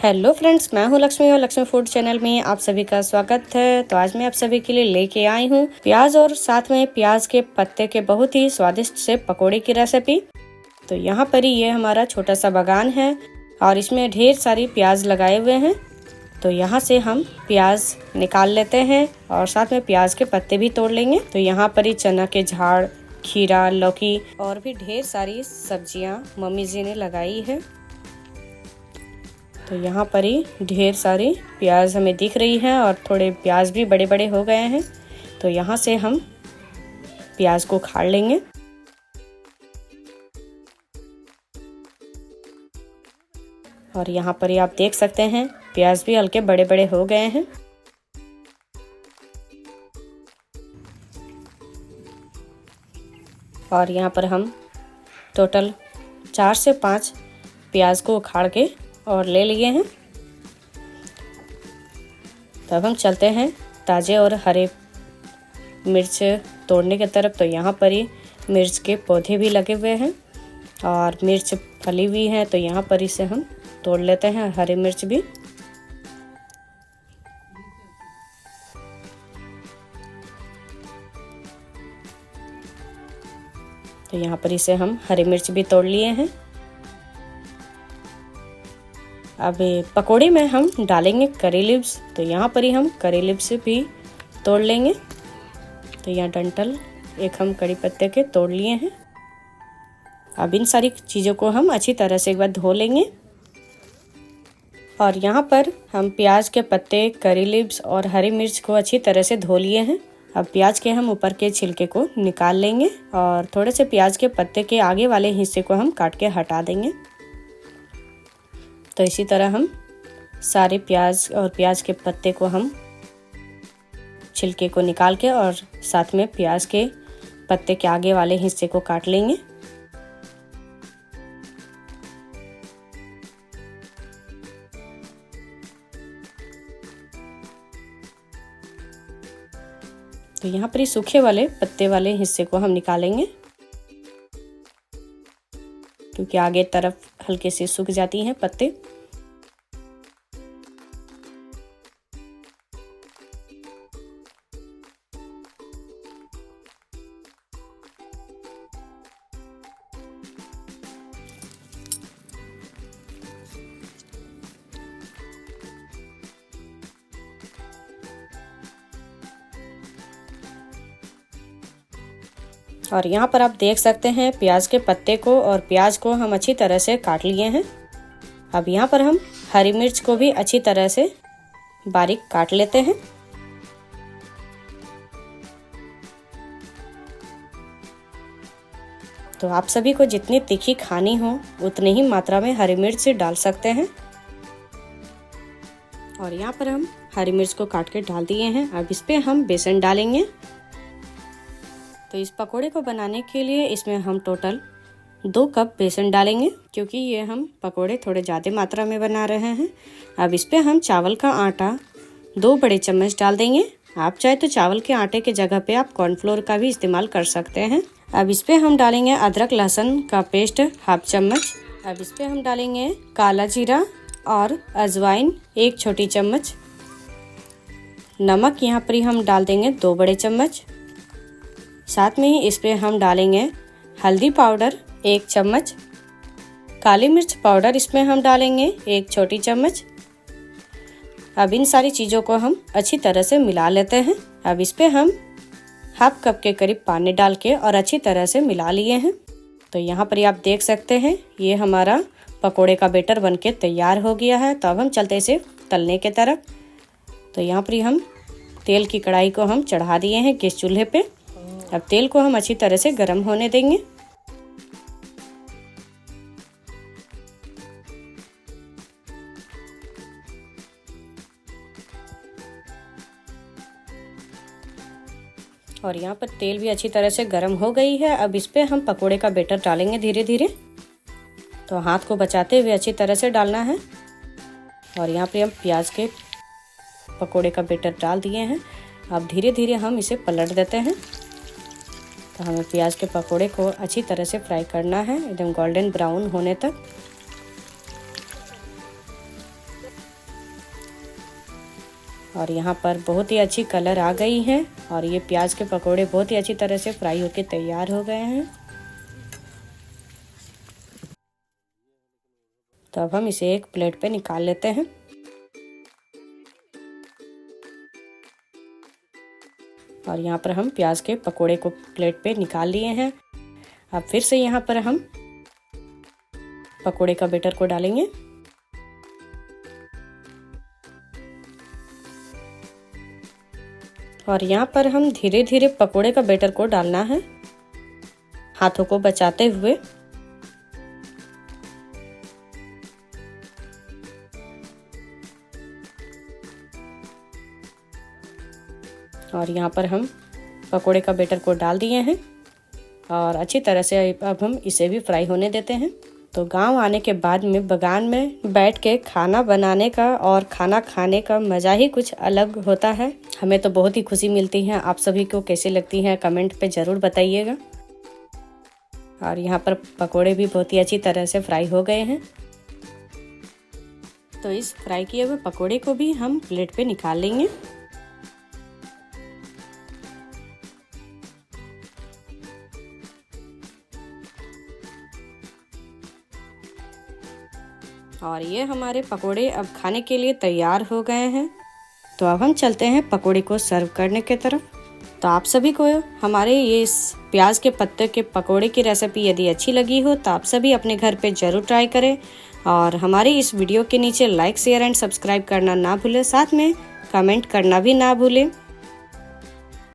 Hello friends, मैं हूं लक्ष्मी और लक्ष्मी फूड चैनल में आप सभी का स्वागत है। तो आज मैं आप सभी के लिए लेके आई हूं प्याज और साथ में प्याज के पत्ते के बहुत ही स्वादिष्ट से पकोड़े की रेसिपी। तो यहाँ पर ही ये हमारा छोटा सा बागान है और इसमें ढेर सारी प्याज लगाए हुए हैं। तो यहाँ से हम प्याज निकाल लेते हैं और साथ में प्याज के पत्ते भी तोड़ लेंगे। तो यहाँ पर ही चना के झाड़, खीरा, लौकी और भी ढेर सारी सब्जियाँ मम्मी जी ने लगाई है। तो यहाँ पर ही ढेर सारी प्याज हमें दिख रही है और थोड़े प्याज भी बड़े बड़े हो गए हैं। तो यहाँ से हम प्याज को उखाड़ लेंगे। और यहाँ पर ही आप देख सकते हैं प्याज भी हल्के बड़े बड़े हो गए हैं। और यहाँ पर हम टोटल 4 से 5 प्याज को उखाड़ के और ले लिए हैं। तब हम चलते हैं ताज़े और हरे मिर्च तोड़ने की तरफ। तो यहाँ पर ही मिर्च के पौधे भी लगे हुए हैं और मिर्च फली हुई है। तो यहाँ पर इसे हम तोड़ लेते हैं, हरे मिर्च भी। तो यहाँ पर इसे हम हरे मिर्च भी तोड़ लिए हैं। अब पकोड़े में हम डालेंगे करी लीव्स। तो यहाँ पर ही हम करी लीव्स भी तोड़ लेंगे। तो यहाँ डंठल एक हम कड़ी पत्ते के तोड़ लिए हैं। अब इन सारी चीज़ों को हम अच्छी तरह से एक बार धो लेंगे। और यहाँ पर हम प्याज के पत्ते, करी लीव्स और हरी मिर्च को अच्छी तरह से धो लिए हैं। अब प्याज के हम ऊपर के छिलके को निकाल लेंगे और थोड़े से प्याज के पत्ते के आगे वाले हिस्से को हम काट के हटा देंगे। तो इसी तरह हम सारे प्याज और प्याज के पत्ते को हम छिलके को निकाल के और साथ में प्याज के पत्ते के आगे वाले हिस्से को काट लेंगे। तो यहाँ पर सूखे वाले पत्ते वाले हिस्से को हम निकालेंगे क्योंकि आगे तरफ हल्के से सूख जाती हैं पत्ते। और यहाँ पर आप देख सकते हैं प्याज के पत्ते को और प्याज को हम अच्छी तरह से काट लिए हैं। अब यहाँ पर हम हरी मिर्च को भी अच्छी तरह से बारीक काट लेते हैं। तो आप सभी को जितनी तीखी खानी हो उतनी ही मात्रा में हरी मिर्च डाल सकते हैं। और यहाँ पर हम हरी मिर्च को काट के डाल दिए हैं। अब इस पे हम बेसन डालेंगे। तो इस पकोड़े को बनाने के लिए इसमें हम टोटल 2 कप बेसन डालेंगे क्योंकि ये हम पकोड़े थोड़े ज़्यादा मात्रा में बना रहे हैं। अब इस पे हम चावल का आटा 2 बड़े चम्मच डाल देंगे। आप चाहे तो चावल के आटे के जगह पे आप कॉर्नफ्लोर का भी इस्तेमाल कर सकते हैं। अब इस पे हम डालेंगे अदरक लहसुन का पेस्ट 1/2 चम्मच। अब इस पे हम डालेंगे काला जीरा और अजवाइन 1 छोटी चम्मच। नमक यहाँ पर हम डाल देंगे 2 बड़े चम्मच। साथ में ही इस पे हम डालेंगे हल्दी पाउडर 1 चम्मच। काली मिर्च पाउडर इसमें हम डालेंगे 1 छोटी चम्मच। अब इन सारी चीज़ों को हम अच्छी तरह से मिला लेते हैं। अब इस पे हम 1/2 कप के करीब पानी डाल के और अच्छी तरह से मिला लिए हैं। तो यहाँ पर आप देख सकते हैं ये हमारा पकोड़े का बैटर बनके तैयार हो गया है। तो अब हम चलते इसे तलने के तरफ। तो यहाँ पर हम तेल की कढ़ाई को हम चढ़ा दिए हैं गैस चूल्हे पे। अब तेल को हम अच्छी तरह से गर्म होने देंगे। और यहाँ पर तेल भी अच्छी तरह से गर्म हो गई है। अब इस पे हम पकोड़े का बैटर डालेंगे धीरे धीरे। तो हाथ को बचाते हुए अच्छी तरह से डालना है। और यहाँ पे हम प्याज के पकोड़े का बैटर डाल दिए हैं। अब धीरे धीरे हम इसे पलट देते हैं। तो हमें प्याज के पकोड़े को अच्छी तरह से फ्राई करना है, एकदम गोल्डन ब्राउन होने तक। और यहाँ पर बहुत ही अच्छी कलर आ गई है और ये प्याज के पकोड़े बहुत ही अच्छी तरह से फ्राई होके तैयार हो गए हैं। तो अब हम इसे एक प्लेट पे निकाल लेते हैं। और यहाँ पर हम प्याज के पकोड़े को प्लेट पे निकाल लिए हैं। अब फिर से यहाँ पर हम पकोड़े का बैटर को डालेंगे। और यहाँ पर हम धीरे धीरे पकोड़े का बैटर को डालना है, हाथों को बचाते हुए। और यहाँ पर हम पकोड़े का बैटर को डाल दिए हैं और अच्छी तरह से अब हम इसे भी फ्राई होने देते हैं। तो गांव आने के बाद में बगान में बैठ के खाना बनाने का और खाना खाने का मज़ा ही कुछ अलग होता है। हमें तो बहुत ही खुशी मिलती है। आप सभी को कैसी लगती हैं कमेंट पे ज़रूर बताइएगा। और यहाँ पर पकोड़े भी बहुत ही अच्छी तरह से फ्राई हो गए हैं। तो इस फ्राई किए हुए पकोड़े को भी हम प्लेट पे निकाल लेंगे। और ये हमारे पकोड़े अब खाने के लिए तैयार हो गए हैं। तो अब हम चलते हैं पकोड़े को सर्व करने की तरफ। तो आप सभी को हमारे ये इस प्याज के पत्ते के पकोड़े की रेसिपी यदि अच्छी लगी हो तो आप सभी अपने घर पे ज़रूर ट्राई करें और हमारी इस वीडियो के नीचे लाइक, शेयर एंड सब्सक्राइब करना ना भूलें। साथ में कमेंट करना भी ना भूलें।